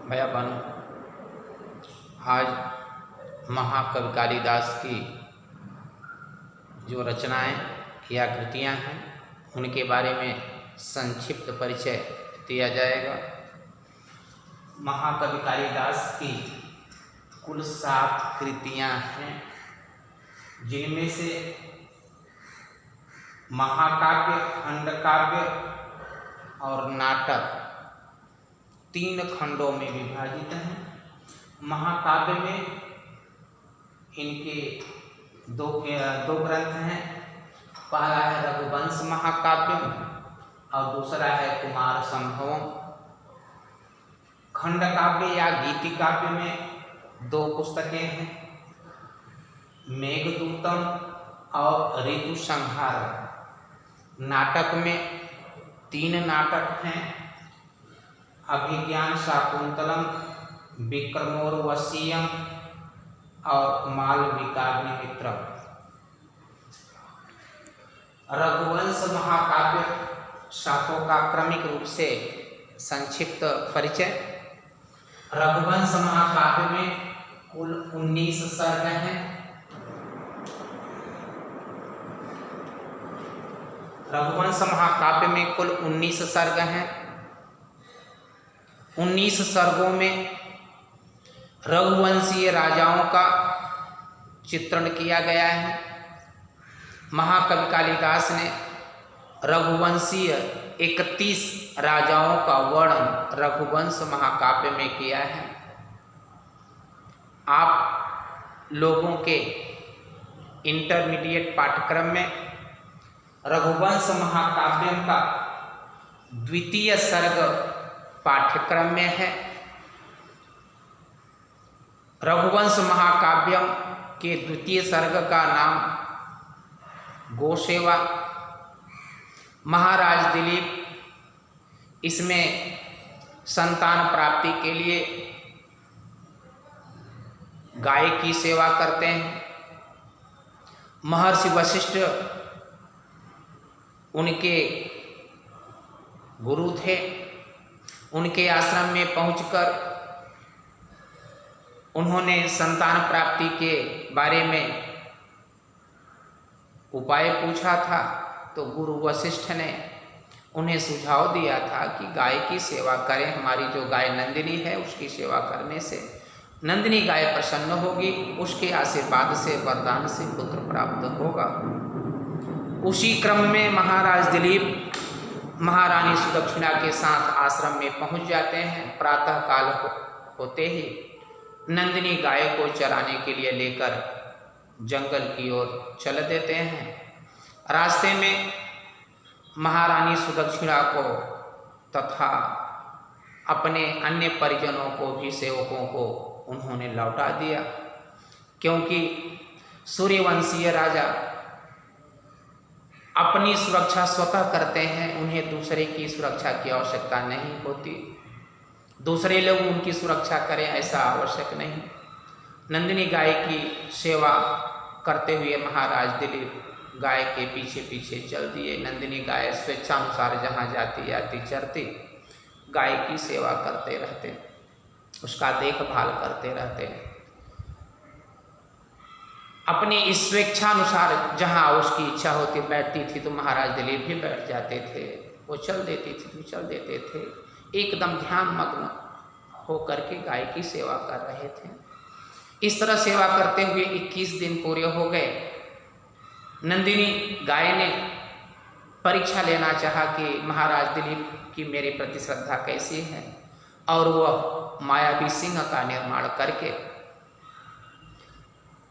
भैया बहन, आज महाकवि कालिदास की जो रचनाएं या कृतियां हैं उनके बारे में संक्षिप्त परिचय दिया जाएगा। महाकवि कालिदास की कुल 7 कृतियां हैं, जिनमें से महाकाव्य, खंडकाव्य और नाटक 3 खंडों में विभाजित हैं। महाकाव्य में इनके दो ग्रंथ हैं। पहला है रघुवंश महाकाव्य और दूसरा है कुमार संभवम। खंडकाव्य या गीतिकाव्य में 2 पुस्तकें हैं, मेघदूतम और ऋतु संहार। नाटक में 3 नाटक हैं, अभिज्ञान शाकुंतलम, विक्रमोर्वशीयम और मालविकाग्निमित्रम। रघुवंश महाकाव्य शाखों का क्रमिक रूप से संक्षिप्त परिचय। रघुवंश महाकाव्य में कुल 19 सर्ग हैं। रघुवंश महाकाव्य में कुल 19 सर्ग हैं। 19 सर्गों में रघुवंशीय राजाओं का चित्रण किया गया है। महाकवि कालिदास ने रघुवंशीय 31 राजाओं का वर्णन रघुवंश महाकाव्य में किया है। आप लोगों के इंटरमीडिएट पाठ्यक्रम में रघुवंश महाकाव्य का 2 सर्ग पाठ्यक्रम में है। रघुवंश महाकाव्य के 2 सर्ग का नाम गोसेवा। महाराज दिलीप इसमें संतान प्राप्ति के लिए गाय की सेवा करते हैं। महर्षि वशिष्ठ उनके गुरु थे। उनके आश्रम में पहुंचकर उन्होंने संतान प्राप्ति के बारे में उपाय पूछा था, तो गुरु वशिष्ठ ने उन्हें सुझाव दिया था कि गाय की सेवा करें। हमारी जो गाय नंदिनी है उसकी सेवा करने से नंदिनी गाय प्रसन्न होगी, उसके आशीर्वाद से वरदान से पुत्र प्राप्त होगा। उसी क्रम में महाराज दिलीप महारानी सुदक्षिणा के साथ आश्रम में पहुंच जाते हैं। प्रातः काल होते ही नंदिनी गाय को चराने के लिए लेकर जंगल की ओर चल देते हैं। रास्ते में महारानी सुदक्षिणा को तथा अपने अन्य परिजनों को भी, सेवकों को उन्होंने लौटा दिया, क्योंकि सूर्यवंशीय राजा अपनी सुरक्षा स्वतः करते हैं। उन्हें दूसरे की सुरक्षा की आवश्यकता नहीं होती। दूसरे लोग उनकी सुरक्षा करें ऐसा आवश्यक नहीं। नंदिनी गाय की सेवा करते हुए महाराज दिलीप गाय के पीछे पीछे चल दिए। नंदिनी गाय स्वेच्छानुसार जहाँ जाती आती चरती, गाय की सेवा करते रहते, उसका देखभाल करते रहते। अपनी स्वेच्छानुसार जहाँ उसकी इच्छा होती बैठती थी तो महाराज दिलीप भी बैठ जाते थे। वो चल देती थी तो चल देते थे। एकदम ध्यान मग्न होकर के गाय की सेवा कर रहे थे। इस तरह सेवा करते हुए 21 दिन पूरे हो गए। नंदिनी गाय ने परीक्षा लेना चाहा कि महाराज दिलीप की मेरे प्रति श्रद्धा कैसी है, और वह मायावी सिंह का निर्माण करके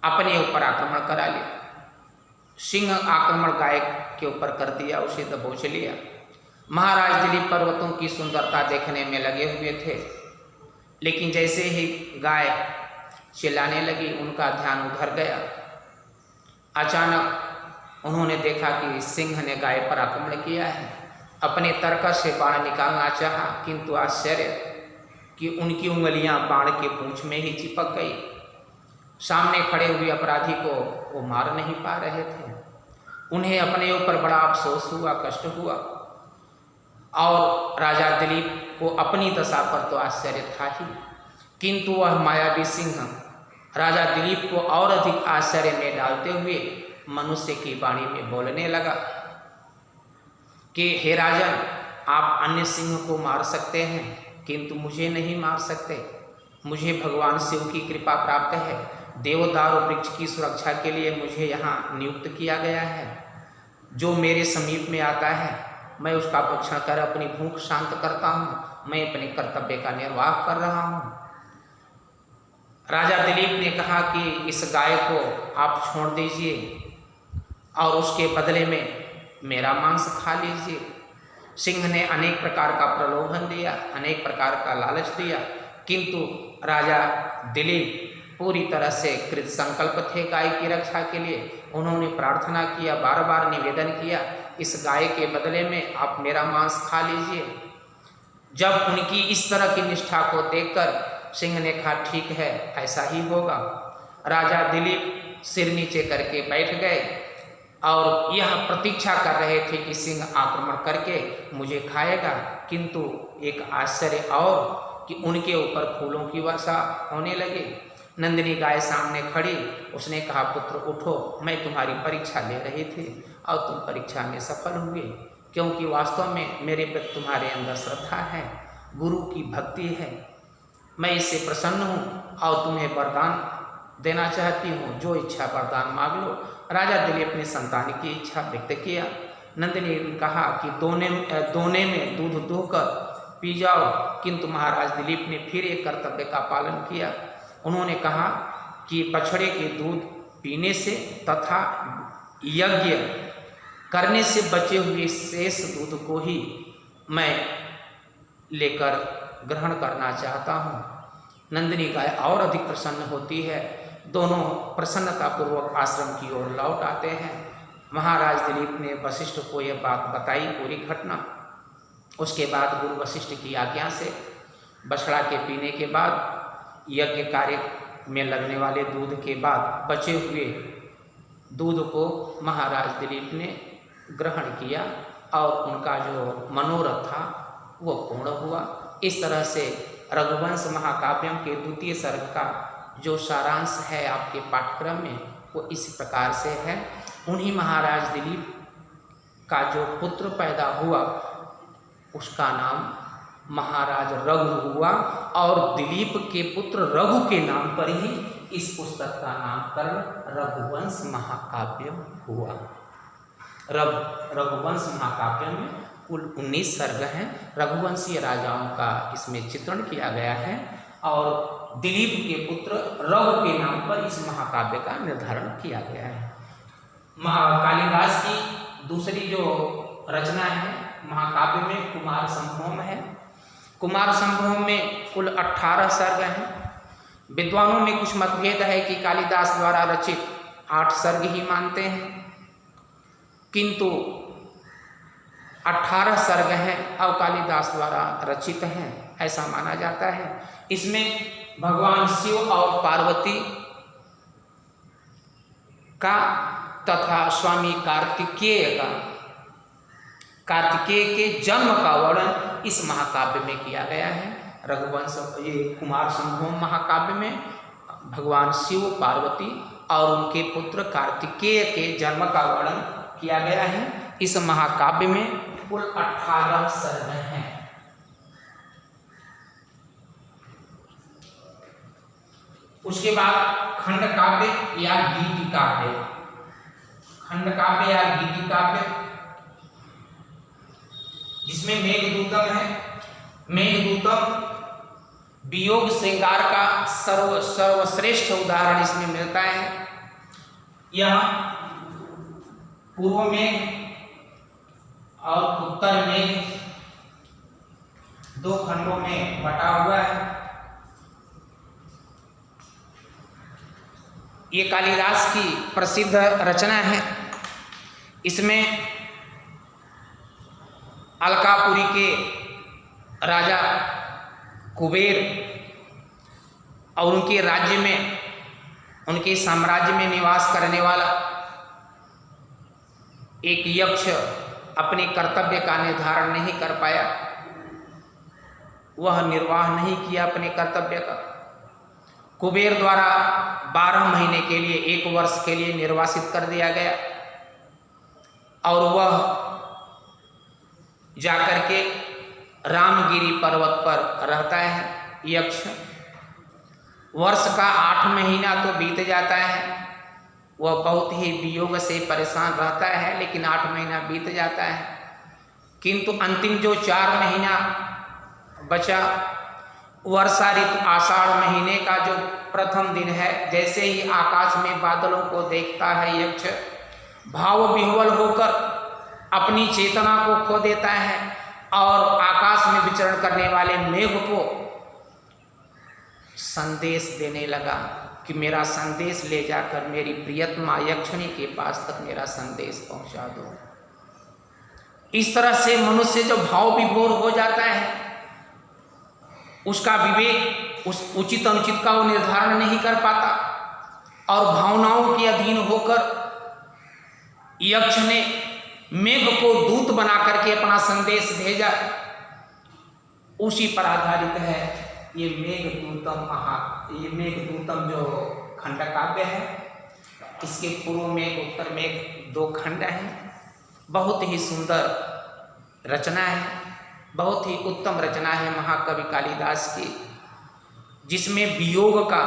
अपने ऊपर आक्रमण करा लिया। सिंह आक्रमण गाय के ऊपर कर दिया, उसे दबोच लिया। महाराज दिलीप पर्वतों की सुंदरता देखने में लगे हुए थे, लेकिन जैसे ही गाय चिल्लाने लगी उनका ध्यान उधर गया। अचानक उन्होंने देखा कि सिंह ने गाय पर आक्रमण किया है। अपने तरकस से बाण निकालना चाहा, किंतु आश्चर्य कि उनकी उंगलियां बाण के पूंछ में ही चिपक गई। सामने खड़े हुए अपराधी को वो मार नहीं पा रहे थे। उन्हें अपने ऊपर बड़ा अफसोस हुआ, कष्ट हुआ, और राजा दिलीप को अपनी दशा पर तो आश्चर्य था ही, किंतु वह मायावी सिंह राजा दिलीप को और अधिक आश्चर्य में डालते हुए मनुष्य की वाणी में बोलने लगा कि हे राजन, आप अन्य सिंह को मार सकते हैं किंतु मुझे नहीं मार सकते। मुझे भगवान शिव की कृपा प्राप्त है। देवदारू वृक्ष की सुरक्षा के लिए मुझे यहाँ नियुक्त किया गया है। जो मेरे समीप में आता है मैं उसका भक्षण कर अपनी भूख शांत करता हूँ। मैं अपने कर्तव्य का निर्वाह कर रहा हूँ। राजा दिलीप ने कहा कि इस गाय को आप छोड़ दीजिए और उसके बदले में मेरा मांस खा लीजिए। सिंह ने अनेक प्रकार का प्रलोभन दिया, अनेक प्रकार का लालच दिया, किंतु राजा दिलीप पूरी तरह से कृत संकल्प थे गाय की रक्षा के लिए। उन्होंने प्रार्थना किया, बार बार निवेदन किया, इस गाय के बदले में आप मेरा मांस खा लीजिए। जब उनकी इस तरह की निष्ठा को देखकर सिंह ने कहा ठीक है, ऐसा ही होगा। राजा दिलीप सिर नीचे करके बैठ गए और यह प्रतीक्षा कर रहे थे कि सिंह आक्रमण करके मुझे खाएगा, किंतु एक आश्चर्य और कि उनके ऊपर फूलों की वर्षा होने लगी। नंदिनी गाय सामने खड़ी, उसने कहा पुत्र उठो, मैं तुम्हारी परीक्षा ले रही थी और तुम परीक्षा में सफल हुए, क्योंकि वास्तव में मेरे प्रति तुम्हारे अंदर श्रद्धा है, गुरु की भक्ति है। मैं इससे प्रसन्न हूँ और तुम्हें वरदान देना चाहती हूँ, जो इच्छा वरदान मांग लो। राजा दिलीप ने संतान की इच्छा व्यक्त किया। नंदिनी ने कहा कि दोने में दूध दोहकर पी जाओ, किंतु महाराज दिलीप ने फिर एक कर्तव्य का पालन किया। उन्होंने कहा कि बछड़े के दूध पीने से तथा यज्ञ करने से बचे हुए शेष दूध को ही मैं लेकर ग्रहण करना चाहता हूँ। नंदिनी गाय और अधिक प्रसन्न होती है। दोनों प्रसन्नतापूर्वक आश्रम की ओर लौट आते हैं। महाराज दिलीप ने वशिष्ठ को यह बात बताई, पूरी घटना। उसके बाद गुरु वशिष्ठ की आज्ञा से बछड़ा के पीने के बाद यज्ञ कार्य में लगने वाले दूध के बाद बचे हुए दूध को महाराज दिलीप ने ग्रहण किया और उनका जो मनोरथ था वो पूर्ण हुआ। इस तरह से रघुवंश महाकाव्यम के द्वितीय सर्ग का जो सारांश है आपके पाठ्यक्रम में वो इस प्रकार से है। उन्हीं महाराज दिलीप का जो पुत्र पैदा हुआ उसका नाम महाराज रघु हुआ और दिलीप के पुत्र रघु के नाम पर ही इस पुस्तक का नामकरण रघुवंश महाकाव्यम हुआ। रघुवंश महाकाव्यम में कुल 19 सर्ग हैं। रघुवंशीय राजाओं का इसमें चित्रण किया गया है और दिलीप के पुत्र रघु के नाम पर इस महाकाव्य का निर्धारण किया गया है। कालिदास की दूसरी जो रचना है महाकाव्य में कुमार संभोम है। कुमार संभोम में कुल 18 सर्ग हैं। विद्वानों में कुछ मतभेद है कि कालिदास द्वारा रचित 8 सर्ग ही मानते हैं, किंतु 18 सर्ग हैं और कालिदास द्वारा रचित हैं ऐसा माना जाता है। इसमें भगवान शिव और पार्वती का तथा स्वामी कार्तिकेय के जन्म का वर्णन इस महाकाव्य में किया गया है। रघुवंश ये कुमार संभोम महाकाव्य में भगवान शिव, पार्वती और उनके पुत्र कार्तिकेय के जन्म का वर्णन किया गया है। इस महाकाव्य में कुल 18 सर्ग हैं। उसके बाद खंड काव्य या गीति काव्य। खंड काव्य या गीति काव्य जिसमें मेघदूतम है। मेघदूतम वियोग श्रृंगार का सर्वश्रेष्ठ उदाहरण इसमें मिलता है। यह पूर्व मेघ और उत्तर मेघ 2 खंडों में बटा हुआ है। ये कालिदास की प्रसिद्ध रचना है। इसमें अलकापुरी के राजा कुबेर और उनके राज्य में, उनके साम्राज्य में निवास करने वाला एक यक्ष अपने कर्तव्य का निर्धारण नहीं कर पाया, वह निर्वाह नहीं किया अपने कर्तव्य का। कुबेर द्वारा 12 महीने के लिए, 1 वर्ष के लिए निर्वासित कर दिया गया और वह जाकर के रामगिरी पर्वत पर रहता है यक्ष। वर्ष का 8 महीना तो बीत जाता है, वह बहुत ही वियोग से परेशान रहता है, लेकिन 8 महीना बीत जाता है, किंतु अंतिम जो 4 महीना बचा, वर्षा ऋतु आषाढ़ महीने का जो प्रथम दिन है, जैसे ही आकाश में बादलों को देखता है यक्ष, भाव विह्वल होकर अपनी चेतना को खो देता है और आकाश में विचरण करने वाले मेघ को संदेश देने लगा कि मेरा संदेश ले जाकर मेरी प्रियतमा यक्षिणी के पास तक मेरा संदेश पहुंचा दो। इस तरह से मनुष्य जो भाव विभोर हो जाता है, उसका विवेक उस उचित अनुचित का वो निर्धारण नहीं कर पाता और भावनाओं के अधीन होकर यक्ष ने मेघ को दूत बना करके अपना संदेश भेजा। उसी पर आधारित है ये मेघदूतम जो खंड काव्य है। इसके पूर्व में उत्तर में 2 खंड हैं। बहुत ही सुंदर रचना है, बहुत ही उत्तम रचना है महाकवि कालिदास की, जिसमें वियोग का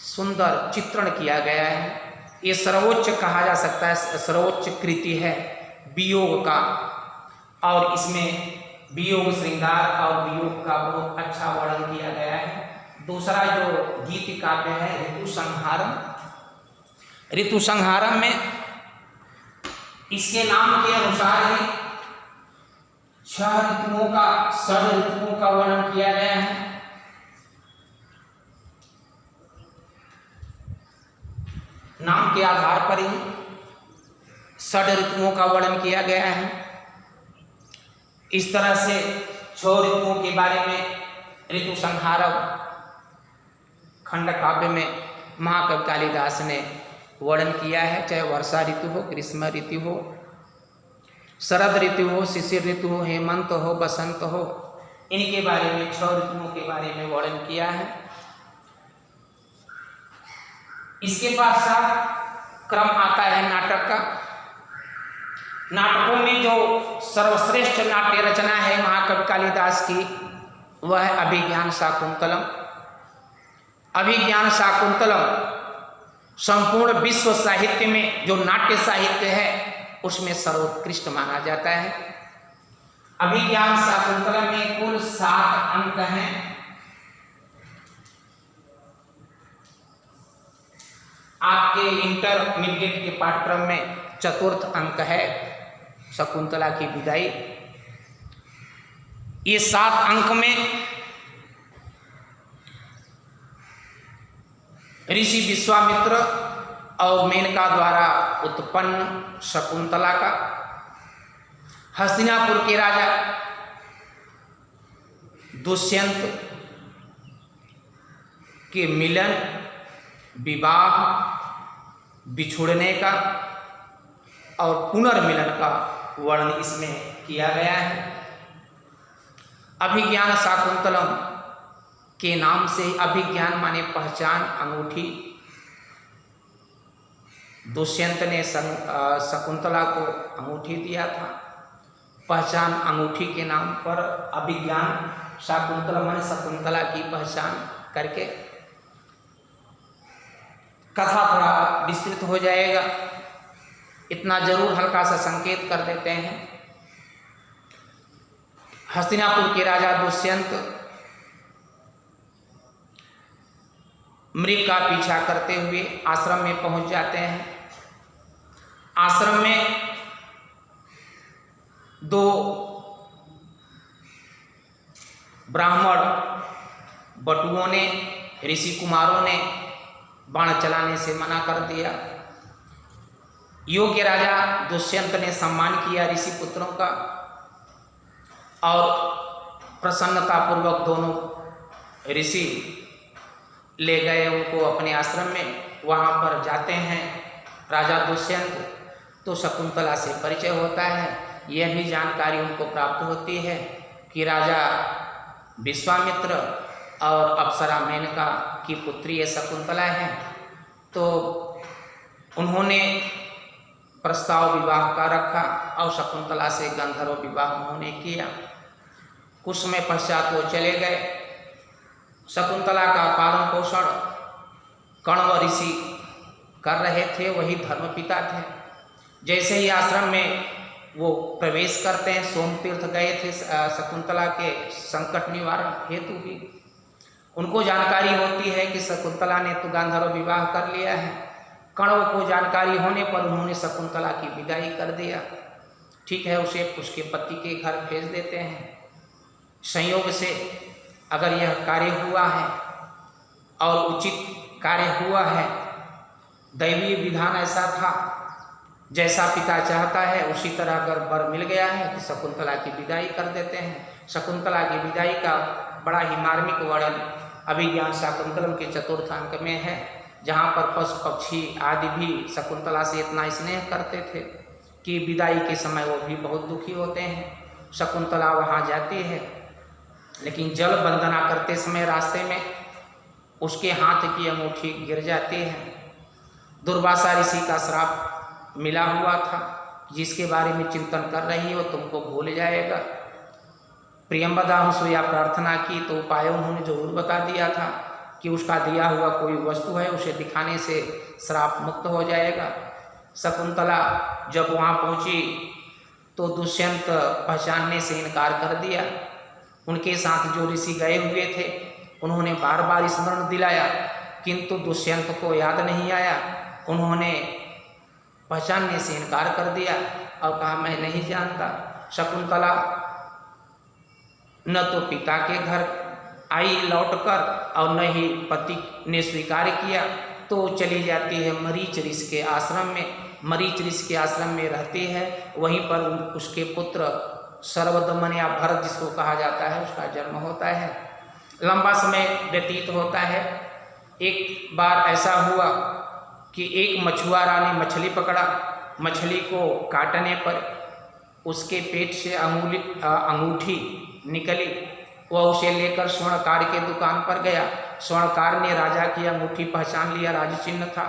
सुंदर चित्रण किया गया है। ये सर्वोच्च कहा जा सकता है, सर्वोच्च कृति है वियोग का, और इसमें वियोग श्रृंगार और वियोग का बहुत अच्छा वर्णन किया गया है। दूसरा जो गीत काव्य है ऋतु संहारम में इसके नाम के अनुसार ही 6 ऋतुओं का वर्णन किया गया है। नाम के आधार पर ही 6 ऋतुओं का वर्णन किया गया है। इस तरह से 6 ऋतुओं के बारे में ऋतु संहारम खंड काव्य में महाकवि कालिदास ने वर्णन किया है। चाहे वर्षा ऋतु हो, ग्रीष्म ऋतु हो, शरद ऋतु हो, शिशिर ऋतु हो, हेमंत हो, बसंत हो, इनके बारे में 6 ऋतुओं के बारे में वर्णन किया है। इसके पश्चात क्रम आता है नाटक का। नाटकों में जो सर्वश्रेष्ठ नाट्य रचना है महाकवि कालिदास की, वह है अभिज्ञान शाकुंतलम। अभिज्ञान शाकुंतलम संपूर्ण विश्व साहित्य में जो नाट्य साहित्य है उसमें सर्वोत्कृष्ट माना जाता है। अभिज्ञान शाकुंतलम में कुल 7 अंक हैं। आपके इंटरमीडिएट के पाठ्यक्रम में 4th अंक है शकुंतला की विदाई। ये 7 अंक में ऋषि विश्वामित्र और मेनका द्वारा उत्पन्न शकुंतला का, हस्तिनापुर के राजा दुष्यंत के मिलन, विवाह, बिछुड़ने का और पुनर्मिलन का वर्णन इसमें किया गया है। अभिज्ञान शाकुंतलम के नाम से अभिज्ञान माने पहचान, अंगूठी। दुष्यंत ने शकुंतला को अंगूठी दिया था, पहचान अंगूठी के नाम पर अभिज्ञान शाकुंतलम माने शकुंतला की पहचान करके। कथा थोड़ा विस्तृत हो जाएगा, इतना जरूर हल्का सा संकेत कर देते हैं। हस्तिनापुर के राजा दुष्यंत मृग का पीछा करते हुए आश्रम में पहुंच जाते हैं। आश्रम में 2 ब्राह्मण बटुओं ने, ऋषि कुमारों ने बाण चलाने से मना कर दिया। योग्य राजा दुष्यंत ने सम्मान किया ऋषि पुत्रों का और प्रसन्नतापूर्वक दोनों ऋषि ले गए उनको अपने आश्रम में। वहाँ पर जाते हैं राजा दुष्यंत तो शकुंतला से परिचय होता है। यह भी जानकारी उनको प्राप्त होती है कि राजा विश्वामित्र और अप्सरा मेनका की पुत्री ये शकुंतला है। तो उन्होंने प्रस्ताव विवाह का रखा और शकुंतला से गंधर्व विवाह उन्होंने किया। कुछ समय पश्चात वो चले गए। शकुंतला का पालन पोषण कण्व ऋषि कर रहे थे, वही धर्मपिता थे। जैसे ही आश्रम में वो प्रवेश करते हैं, सोमतीर्थ गए थे शकुंतला के संकट निवारण हेतु ही। उनको जानकारी होती है कि शकुंतला ने तो गांधर्व विवाह कर लिया है। कण्व को जानकारी होने पर उन्होंने शकुंतला की विदाई कर दिया। ठीक है, उसे उसके पति के घर भेज देते हैं। संयोग से अगर यह कार्य हुआ है और उचित कार्य हुआ है, दैवीय विधान ऐसा था, जैसा पिता चाहता है उसी तरह अगर वर मिल गया है तो शकुंतला की विदाई कर देते हैं। शकुंतला की विदाई का बड़ा ही मार्मिक वर्णन अभिज्ञान शाकुंतलम के चतुर्थ अंक में है, जहाँ पर पशु पक्षी आदि भी शकुंतला से इतना स्नेह करते थे कि विदाई के समय वो भी बहुत दुखी होते हैं। शकुंतला वहाँ जाती है, लेकिन जल वंदना करते समय रास्ते में उसके हाथ की अंगूठी गिर जाती है। दुर्वासा ऋषि का श्राप मिला हुआ था, जिसके बारे में चिंतन कर रही हो तुमको भूल जाएगा। प्रियंवदा सुया प्रार्थना की तो उपाय उन्होंने जरूर बता दिया था कि उसका दिया हुआ कोई वस्तु है उसे दिखाने से श्राप मुक्त हो जाएगा। शकुंतला जब वहाँ पहुँची तो दुष्यंत पहचानने से इनकार कर दिया। उनके साथ जो ऋषि गए हुए थे उन्होंने बार बार स्मरण दिलाया, किंतु दुष्यंत को याद नहीं आया। उन्होंने पहचानने से इनकार कर दिया और कहा मैं नहीं जानता। शकुंतला न तो पिता के घर आई लौटकर और न ही पति ने स्वीकार किया, तो चली जाती है मरीच ऋषि के आश्रम में। मरीच ऋषि के आश्रम में रहती है। वहीं पर उसके पुत्र सर्वदमन या भरत जिसको कहा जाता है उसका जन्म होता है। लंबा समय व्यतीत होता है। एक बार ऐसा हुआ कि एक मछुआरा ने मछली पकड़ा। मछली को काटने पर उसके पेट से अंगूठी निकली। वह उसे लेकर स्वर्णकार के दुकान पर गया। स्वर्णकार ने राजा की अंगूठी पहचान लिया, राजचिन्ह था।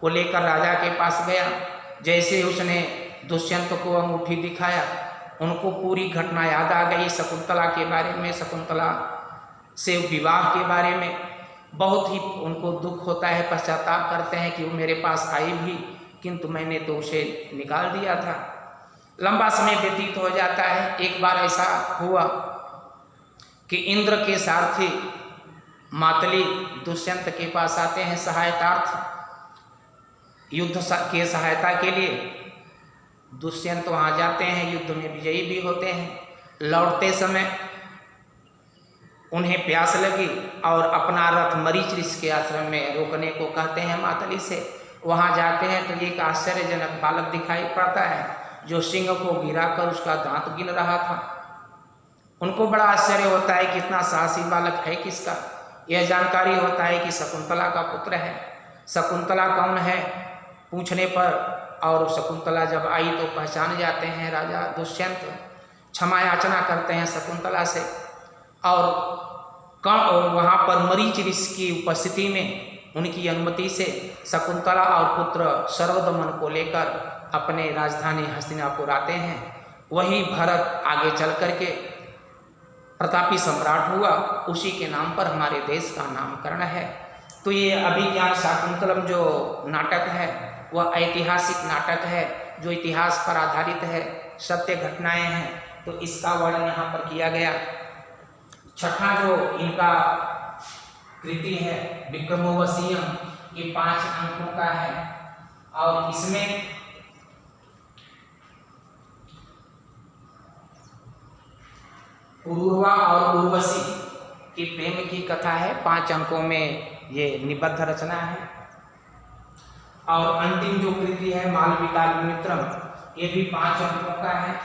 वो लेकर राजा के पास गया। जैसे उसने दुष्यंत को अंगूठी दिखाया, उनको पूरी घटना याद आ गई शकुंतला के बारे में, शकुंतला से विवाह के बारे में। बहुत ही उनको दुख होता है, पश्चाताप करते हैं कि वो मेरे पास आई भी, किंतु मैंने तो उसे निकाल दिया था। लंबा समय व्यतीत हो जाता है। एक बार ऐसा हुआ कि इंद्र के सारथी मातली दुष्यंत के पास आते हैं सहायतार्थ, युद्ध के सहायता के लिए। दुष्यंत वहाँ जाते हैं, युद्ध में विजयी भी होते हैं। लौटते समय उन्हें प्यास लगी और अपना रथ मरीच ऋषि के आश्रम में रोकने को कहते हैं मातली से। वहाँ जाते हैं तो एक आश्चर्यजनक बालक दिखाई पड़ता है जो सिंह को गिराकर उसका दांत गिन रहा था। उनको बड़ा आश्चर्य होता है कि इतना साहसी बालक है किसका। यह जानकारी होता है कि शकुंतला का पुत्र है। शकुंतला कौन है पूछने पर, और शकुंतला जब आई तो पहचान जाते हैं राजा दुष्यंत। क्षमा याचना करते हैं शकुंतला से और वहाँ पर मरीच ऋषि की उपस्थिति में उनकी अनुमति से शकुंतला और पुत्र सर्वदमन को लेकर अपने राजधानी हस्तिनापुर आते हैं। वही भरत आगे चल करके प्रतापी सम्राट हुआ, उसी के नाम पर हमारे देश का नामकरण है। तो ये अभिज्ञान शाकुंतलम जो नाटक है वह ऐतिहासिक नाटक है जो इतिहास पर आधारित है, सत्य घटनाएं हैं। तो इसका वर्णन यहाँ पर किया गया। छठा जो इनका कृति है विक्रमोर्वशीयम, ये 5 अंकों का है और इसमें पुरूरवा और उर्वशी की प्रेम की कथा है। 5 अंकों में ये निबद्ध रचना है। और अंतिम जो कृति है मालविकाग्निमित्रम, ये भी 5 अंकों का है।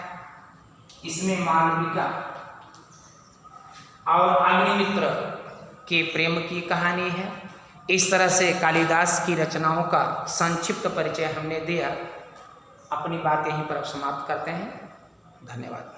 इसमें मालविका और अग्निमित्र के प्रेम की कहानी है। इस तरह से कालिदास की रचनाओं का संक्षिप्त परिचय हमने दिया। अपनी बात यहीं पर अब समाप्त करते हैं। धन्यवाद।